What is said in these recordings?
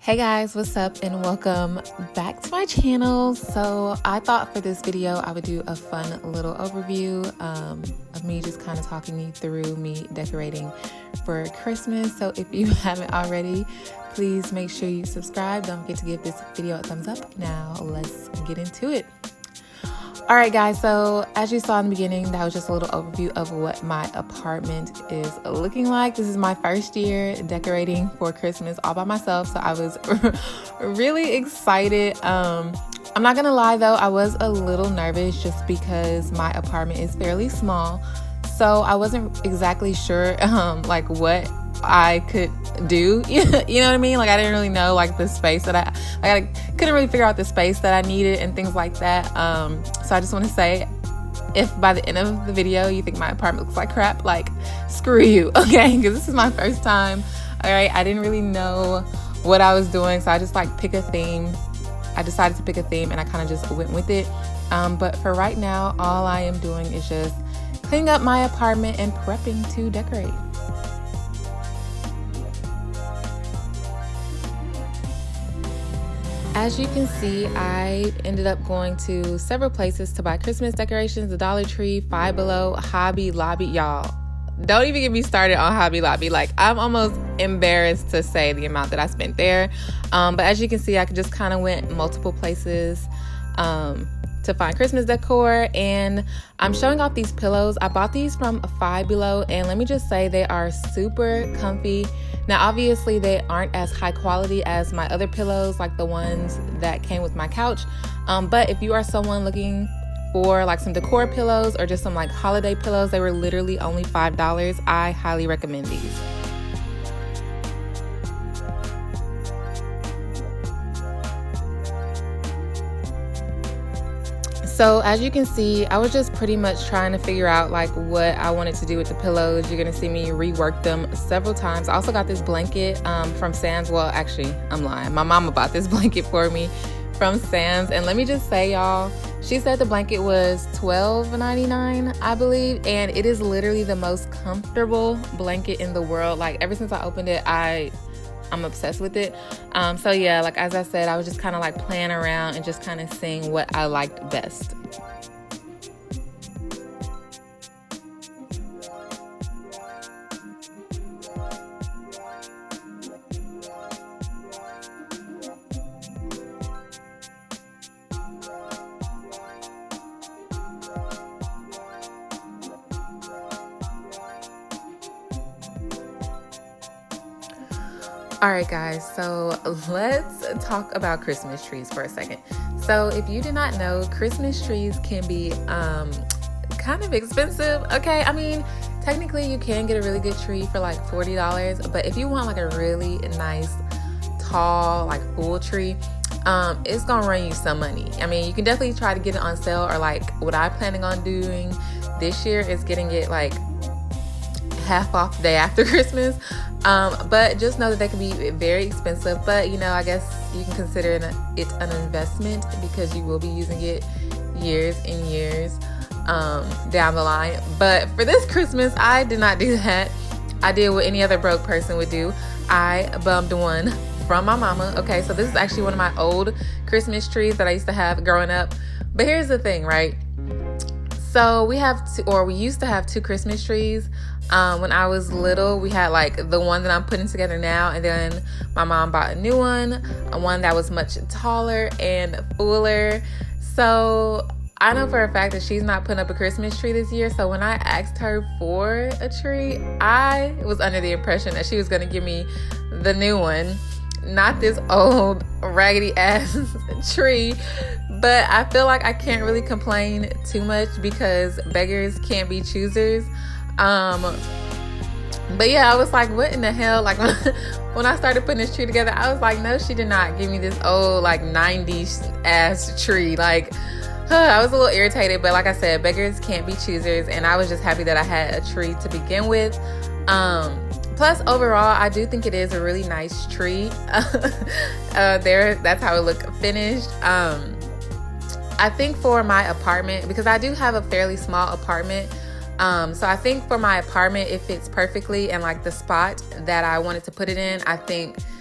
Hey guys, what's up and welcome back to my channel. So I thought for this video I would do a fun little overview of me just kind of talking you through me decorating for Christmas. So if you haven't already, please make sure you subscribe. Don't forget to give this video a thumbs up. Now let's get into it. All right guys, so as you saw in the beginning, that was just a little overview of what my apartment is looking like. This is my first year decorating for Christmas all by myself, so I was really excited. I'm not gonna lie though, I was a little nervous just because my apartment is fairly small, so I wasn't exactly sure like what I could do. You know what I mean? Like I didn't really know like the space that I couldn't really figure out the space that I needed and things like that. So I just want to say, if by the end of the video you think my apartment looks like crap, like screw you, okay? Because this is my first time. All right, I didn't really know what I was doing, so I just like pick a theme. I decided to pick a theme and I kind of just went with it. But for right now, all I am doing is just cleaning up my apartment and prepping to decorate. As you can see, I ended up going to several places to buy Christmas decorations: the Dollar Tree, Five Below, Hobby Lobby. Y'all, don't even get me started on Hobby Lobby. Like, I'm almost embarrassed to say the amount that I spent there. But as you can see, I just kind of went multiple places to find Christmas decor, and I'm showing off these pillows. I bought these from Five Below, and let me just say they are super comfy. Now obviously they aren't as high quality as my other pillows, like the ones that came with my couch, but if you are someone looking for like some decor pillows or just some like holiday pillows, they were literally only $5. I highly recommend these. So as you can see, I was just pretty much trying to figure out like what I wanted to do with the pillows. You're gonna see me rework them several times. I also got this blanket from Sam's. Well, actually, I'm lying. My mama bought this blanket for me from Sam's. And let me just say, y'all, she said the blanket was $12.99, I believe. And it is literally the most comfortable blanket in the world. Like, ever since I opened it, I'm obsessed with it. So yeah, like as I said, I was just kind of like playing around and just kind of seeing what I liked best. All right guys, so let's talk about Christmas trees for a second. So if you did not know, Christmas trees can be kind of expensive, okay? I mean, technically you can get a really good tree for like $40, but if you want like a really nice, tall, like full tree, it's gonna run you some money. I mean, you can definitely try to get it on sale, or like what I'm planning on doing this year is getting it like half off the day after Christmas. But just know that they can be very expensive, but you know, I guess you can consider it an investment because you will be using it years and years down the line. But for this Christmas, I did not do that. I did what any other broke person would do. I bummed one from my mama. Okay, so this is actually one of my old Christmas trees that I used to have growing up. But here's the thing, right? So we used to have two Christmas trees. When I was little, we had like the one that I'm putting together now, and then my mom bought a new one that was much taller and fuller. So I know for a fact that she's not putting up a Christmas tree this year. So when I asked her for a tree, I was under the impression that she was going to give me the new one, not this old raggedy ass tree. But I feel like I can't really complain too much because beggars can't be choosers. But yeah, I was like, what in the hell? Like when I started putting this tree together, I was like, no, she did not give me this old like 90s ass tree. Like, I was a little irritated, but like I said, beggars can't be choosers, and I was just happy that I had a tree to begin with. Plus, overall, I do think it is a really nice tree. That's how it looked finished. I think for my apartment, because I do have a fairly small apartment, so I think for my apartment, it fits perfectly, and like the spot that I wanted to put it in, I think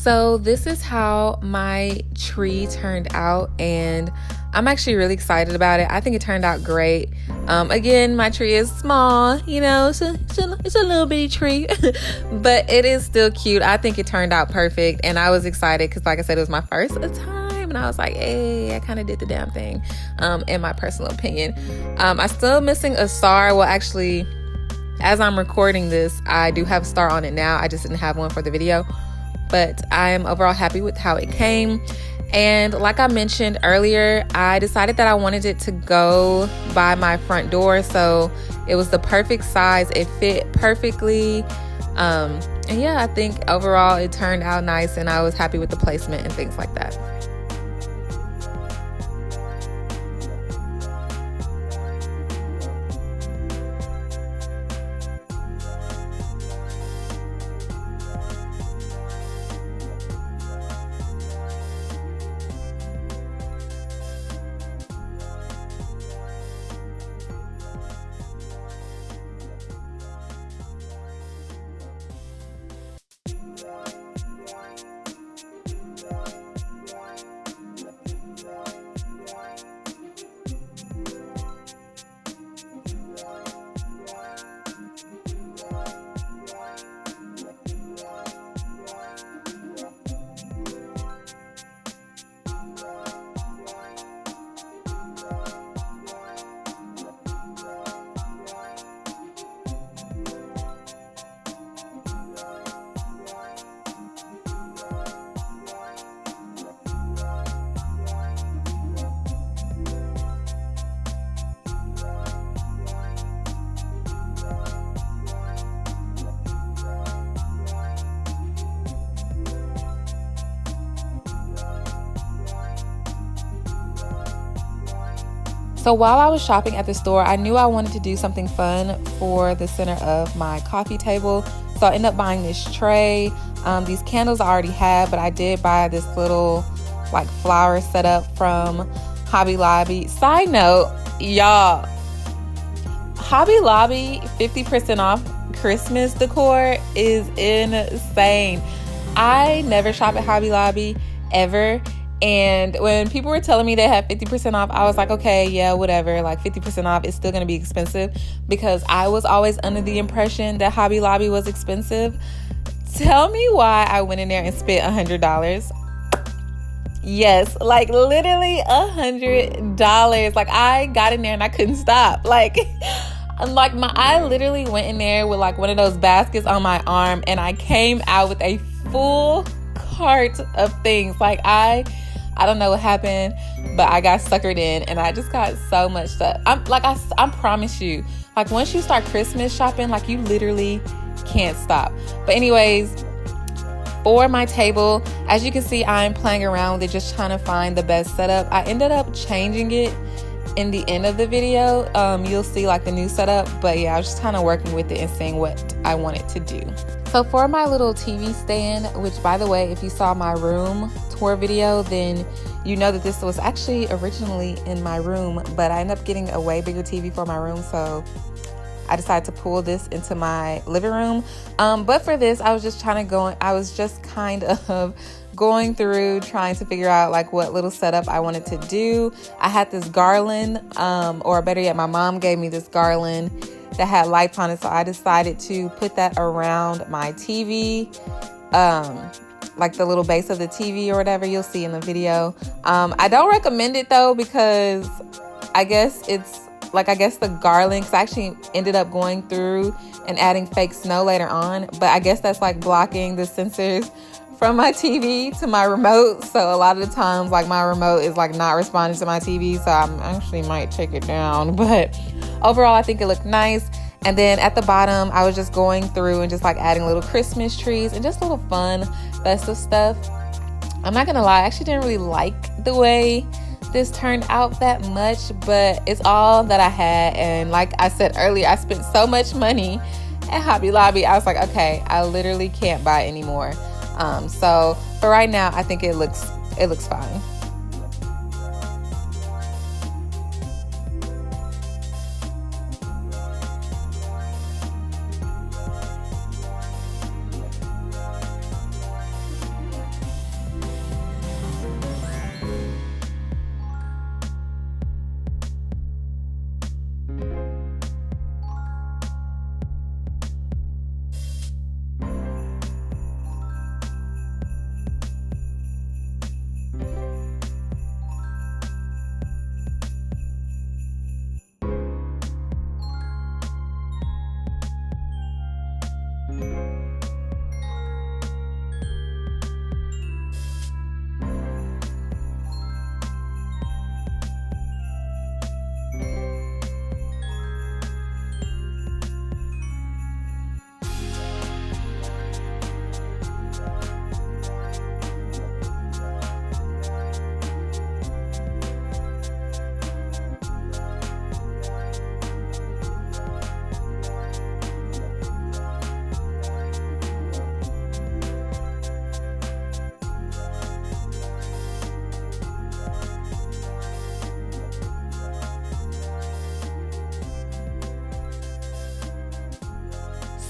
So this is how my tree turned out, and I'm actually really excited about it. I think it turned out great. Again, my tree is small, you know, it's a little bitty tree, but it is still cute. I think it turned out perfect, and I was excited because, like I said, it was my first time, and I was like, hey, I kind of did the damn thing, in my personal opinion. I'm still missing a star. Well, actually, as I'm recording this, I do have a star on it now. I just didn't have one for the video. But I am overall happy with how it came. And like I mentioned earlier, I decided that I wanted it to go by my front door. So it was the perfect size. It fit perfectly. And yeah, I think overall it turned out nice, and I was happy with the placement and things like that. So while I was shopping at the store, I knew I wanted to do something fun for the center of my coffee table. So I ended up buying this tray. These candles I already had, but I did buy this little like flower setup from Hobby Lobby. Side note, y'all, Hobby Lobby 50% off Christmas decor is insane. I never shop at Hobby Lobby ever. And when people were telling me they had 50% off, I was like, okay, yeah, whatever. Like 50% off is still going to be expensive, because I was always under the impression that Hobby Lobby was expensive. Tell me why I went in there and spent $100. Yes, like literally $100. Like I got in there and I couldn't stop. I literally went in there with like one of those baskets on my arm, and I came out with a full cart of things. Like I don't know what happened, but I got suckered in, and I just got so much stuff. I promise you, like once you start Christmas shopping, like you literally can't stop. But anyways, for my table, as you can see, I'm playing around with it, just trying to find the best setup. I ended up changing it in the end of the video. You'll see like the new setup, but yeah, I was just kind of working with it and seeing what I wanted to do. So for my little TV stand, which by the way, if you saw my room tour video, then you know that this was actually originally in my room, but I ended up getting a way bigger TV for my room, so I decided to pull this into my living room. But for this, I was just kind of going through trying to figure out like what little setup I wanted to do. I had this garland, or better yet, my mom gave me this garland that had lights on it, so I decided to put that around my TV, like the little base of the TV or whatever you'll see in the video. I don't recommend it though, because I guess the garland, cause I actually ended up going through and adding fake snow later on, but I guess that's like blocking the sensors from my TV to my remote. So a lot of the times, like my remote is like not responding to my TV, so I actually might take it down. But overall, I think it looked nice. And then at the bottom, I was just going through and just like adding little Christmas trees and just little fun, festive stuff. I'm not gonna lie, I actually didn't really like the way this turned out that much, but it's all that I had. And like I said earlier, I spent so much money at Hobby Lobby. I was like, okay, I literally can't buy anymore. So for right now, I think it looks fine.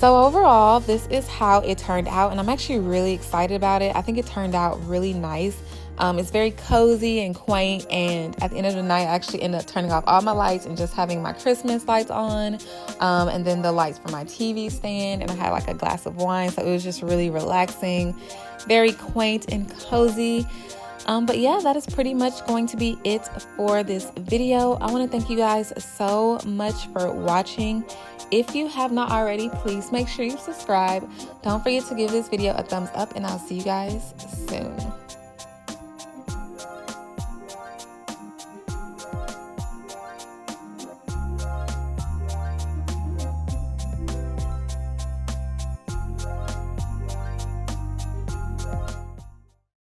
So overall, this is how it turned out, and I'm actually really excited about it. I think it turned out really nice. It's very cozy and quaint, and at the end of the night, I actually ended up turning off all my lights and just having my Christmas lights on, and then the lights for my TV stand, and I had like a glass of wine, so it was just really relaxing, very quaint and cozy. But yeah, that is pretty much going to be it for this video. I want to thank you guys so much for watching. If you have not already, please make sure you subscribe. Don't forget to give this video a thumbs up, and I'll see you guys soon.